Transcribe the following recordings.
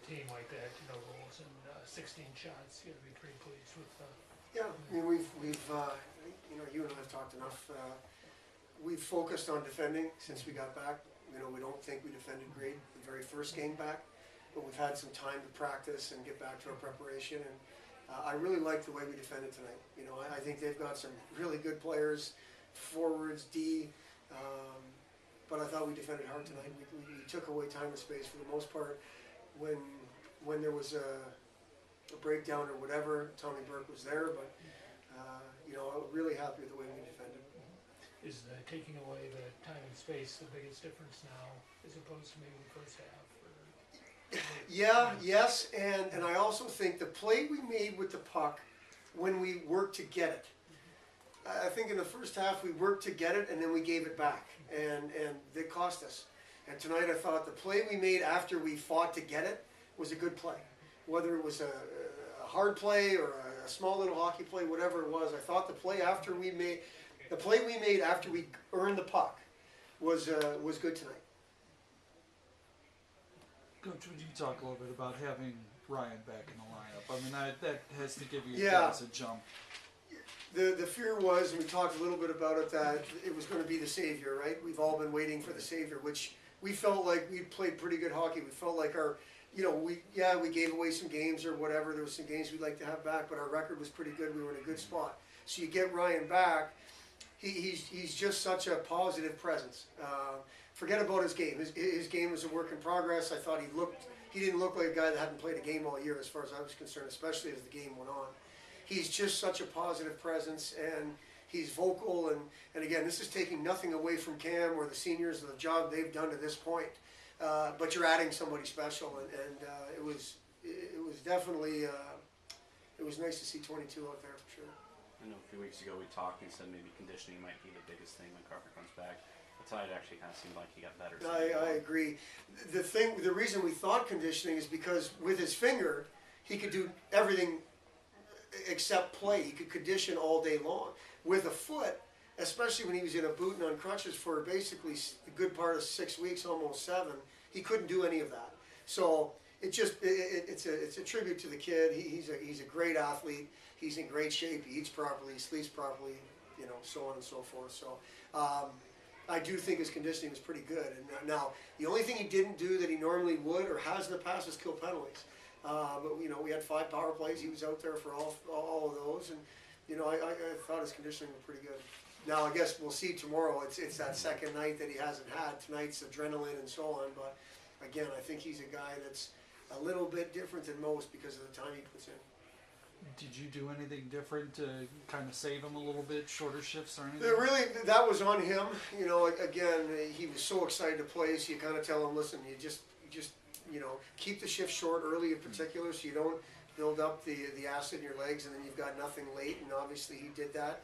team like that, no goals and 16 shots, you got to be pretty pleased with. Yeah, I mean, we've you know, you and I have talked enough. We've focused on defending since we got back. You know, we don't think we defended great the very first game back, but we've had some time to practice and get back to our preparation. And I really like the way we defended tonight. You know, I think they've got some really good players, forwards, D. But I thought we defended hard tonight. We took away time and space for the most part. When there was a breakdown or whatever, Tommy Burke was there. But you know, I'm really happy with the way we defended. Is taking away the time and space the biggest difference now, as opposed to maybe the first half? Yeah, yes, and I also think the play we made with the puck when we worked to get it. I think in the first half we worked to get it and then we gave it back, and it cost us. And tonight I thought the play we made after we fought to get it was a good play. Whether it was a hard play or a small little hockey play, whatever it was, I thought the play we made after we earned the puck was good tonight. Coach, would you talk a little bit about having Ryan back in the lineup? I mean, that has to give you Yeah. guys a jump. The fear was, and we talked a little bit about it, that it was going to be the savior, right? We've all been waiting for the savior, which we felt like we played pretty good hockey. We felt like you know, we gave away some games or whatever. There was some games we'd like to have back, but our record was pretty good. We were in a good spot. So you get Ryan back, he's just such a positive presence. Forget about his game. His game was a work in progress. I thought he didn't look like a guy that hadn't played a game all year as far as I was concerned, especially as the game went on. He's just such a positive presence, and he's vocal, and again, this is taking nothing away from Cam or the seniors or the job they've done to this point. But you're adding somebody special, and it was definitely it was nice to see 22 out there for sure. I know a few weeks ago we talked and said maybe conditioning might be the biggest thing when Carter comes back. But tonight it actually kind of seemed like he got better. I agree. The reason we thought conditioning is because with his finger, he could do everything except play. He could condition all day long. With a foot, especially when he was in a boot and on crutches for basically a good part of 6 weeks, almost 7, he couldn't do any of that. So it's a tribute to the kid. He's a great athlete. He's in great shape. He eats properly. He sleeps properly. You know, so on and so forth. So I do think his conditioning was pretty good. And now the only thing he didn't do that he normally would or has in the past is kill penalties. But you know, we had 5 power plays. He was out there for all of those, and you know, I thought his conditioning was pretty good. Now I guess we'll see tomorrow. It's that second night that he hasn't had. Tonight's adrenaline and so on. But again, I think he's a guy that's a little bit different than most because of the time he puts in. Did you do anything different to kind of save him a little bit, shorter shifts or anything? That was on him. You know, again, he was so excited to play. So you kind of tell him, listen, you just you know, keep the shift short early in particular, so you don't build up the acid in your legs, and then you've got nothing late. And obviously he did that.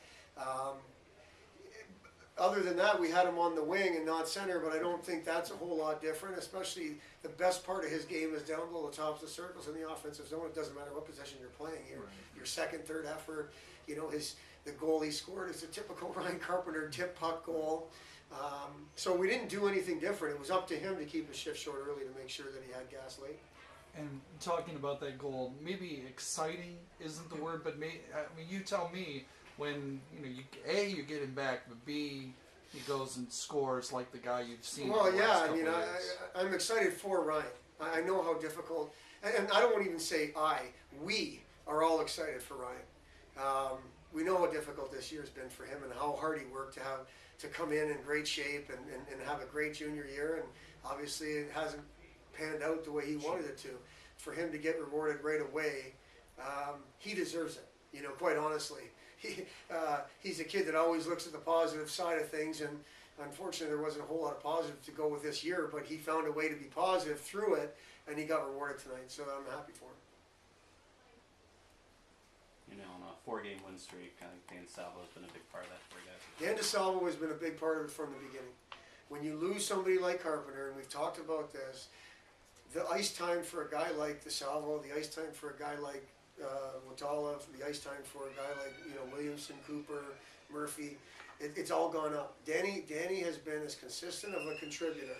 Other than that, we had him on the wing and not center, but I don't think that's a whole lot different, especially the best part of his game is down below the tops of the circles in the offensive zone. It doesn't matter what possession you're playing here. Right. Your second, third effort, you know, the goal he scored is a typical Ryan Carpenter tip puck goal. So we didn't do anything different. It was up to him to keep his shift short early to make sure that he had gas late. And talking about that goal, maybe exciting isn't the word, but I mean, you tell me, when you know, you get him back, but B, he goes and scores like the guy you've seen. Well, yeah, I mean, I'm excited for Ryan. I know how difficult, and I don't want to even say we are all excited for Ryan. We know how difficult this year's been for him and how hard he worked to come in great shape and have a great junior year, and obviously it hasn't panned out the way he wanted it to. For him to get rewarded right away, he deserves it, you know, quite honestly. He's a kid that always looks at the positive side of things, and unfortunately there wasn't a whole lot of positive to go with this year, but he found a way to be positive through it, and he got rewarded tonight, so I'm happy for him. You know, on a 4-game win streak, I think Dan Salvo has been a big part of that for you guys. Dan DeSalvo has been a big part of it from the beginning. When you lose somebody like Carpenter, and we've talked about this, the ice time for a guy like DeSalvo, the ice time for a guy like Watala, the ice time for a guy like, you know, Williamson, Cooper, Murphy, it's all gone up. Danny has been as consistent of a contributor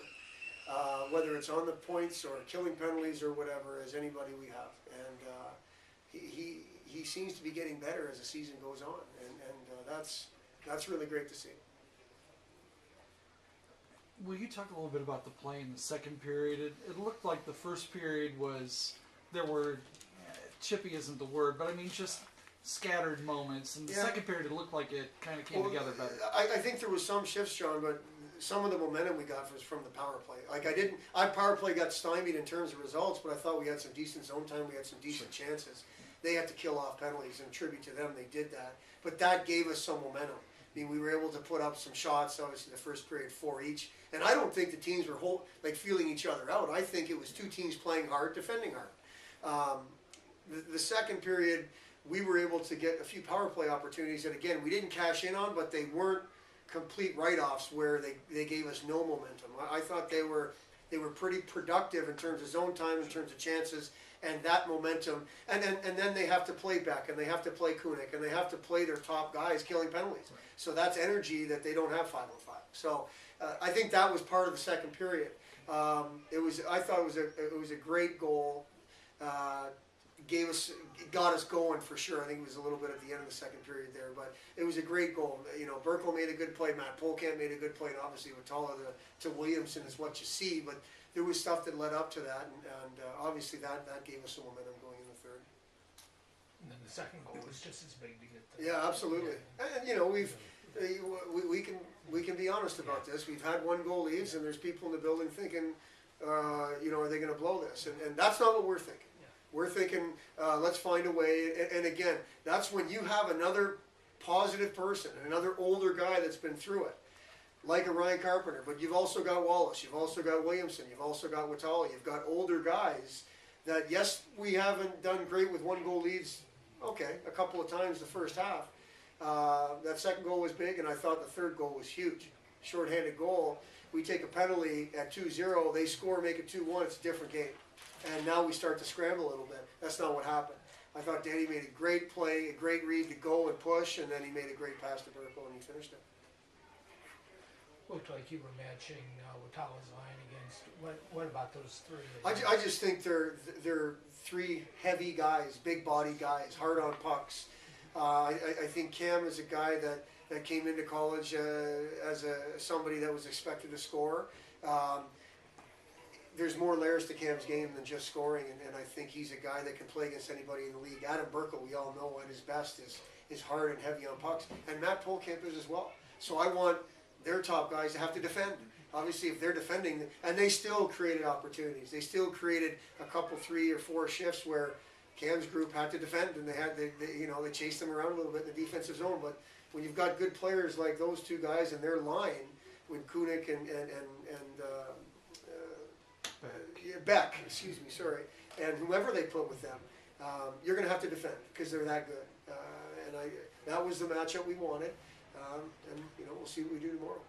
whether it's on the points or killing penalties or whatever, as anybody we have. And he seems to be getting better as the season goes on, and that's really great to see. Will you talk a little bit about the play in the second period? It looked like the first period there were, chippy isn't the word, but I mean just scattered moments. And the second period, it looked like it kind of came together better. I think there was some shifts, John, but some of the momentum we got was from the power play. Like our power play got stymied in terms of results, but I thought we had some decent zone time, we had some decent chances. They had to kill off penalties, and tribute to them, they did that. But that gave us some momentum. I mean, we were able to put up some shots, obviously the first period, 4 each. And I don't think the teams were feeling each other out. I think it was two teams playing hard, defending hard. The second period, we were able to get a few power play opportunities that, again, we didn't cash in on, but they weren't complete write-offs where they gave us no momentum. I thought they were pretty productive in terms of zone time, in terms of chances, and that momentum. And then they have to play Beck, and they have to play Kunik, and they have to play their top guys killing penalties. Right. So that's energy that they don't have 5-on-5. So I think that was part of the second period. I thought it was a great goal. Got us going for sure. I think it was a little bit at the end of the second period there, but it was a great goal. You know, Bergeron made a good play, Matt Polkamp made a good play, and obviously Watala to Williamson is what you see, but there was stuff that led up to that, and obviously that gave us some momentum going in the third. And then the second goal was just as big to get the... Yeah, absolutely. And you know, we can be honest about this. We've had 1 goal leads, and there's people in the building thinking, you know, are they going to blow this? And that's not what we're thinking. We're thinking, let's find a way. And again, that's when you have another positive person, another older guy that's been through it, like a Ryan Carpenter. But you've also got Wallace, you've also got Williamson, you've also got Watala, you've got older guys that, yes, we haven't done great with 1 goal leads, okay, a couple of times the first half. That second goal was big, and I thought the third goal was huge. Short-handed goal. We take a penalty at 2-0, they score, make it 2-1, it's a different game. And now we start to scramble a little bit. That's not what happened. I thought Danny made a great play, a great read to go and push, and then he made a great pass to Bergeron and he finished it. Looked like you were matching Watala's line against. What about those three? I just think they're 3 heavy guys, big body guys, hard on pucks. I think Cam is a guy that came into college as somebody that was expected to score. There's more layers to Cam's game than just scoring, and I think he's a guy that can play against anybody in the league. Adam Burkle, we all know at his best, is hard and heavy on pucks, and Matt Polkamp is as well. So I want their top guys to have to defend. Obviously, if they're defending, and they still created opportunities. They still created a couple, 3 or 4 shifts where Cam's group had to defend, and they chased them around a little bit in the defensive zone. But when you've got good players like those 2 guys in their line, with Kunik and Beck, and whoever they put with them, you're going to have to defend because they're that good. That was the matchup we wanted, and we'll see what we do tomorrow.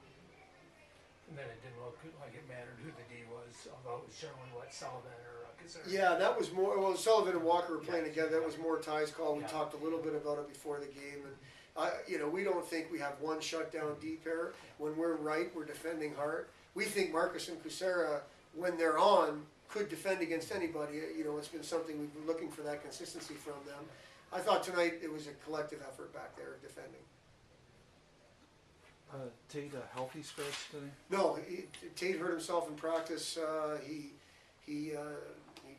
And then it didn't look like it mattered who the D was, although it was showing Sullivan or Kazar. Yeah, that was more. Well, Sullivan and Walker were playing together. That was more Ty's call. We talked a little bit about it before the game, and we don't think we have one shutdown D pair. When we're right, we're defending hard. We think Marcus and Kucera, when they're on, could defend against anybody. It's been something we've been looking for, that consistency from them. I thought tonight it was a collective effort back there defending. Tate a healthy stretch today? No, Tate hurt himself in practice. He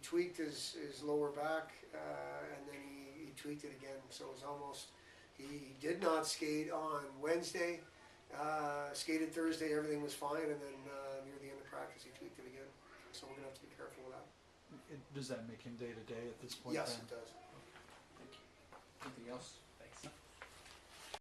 tweaked his lower back, and then he tweaked it again. So it was almost. He did not skate on Wednesday. Skated Thursday, everything was fine, and then near the end of practice he tweaked it again. So we're gonna have to be careful with that. Does that make him day to day at this point? Yes, it does. Anything else?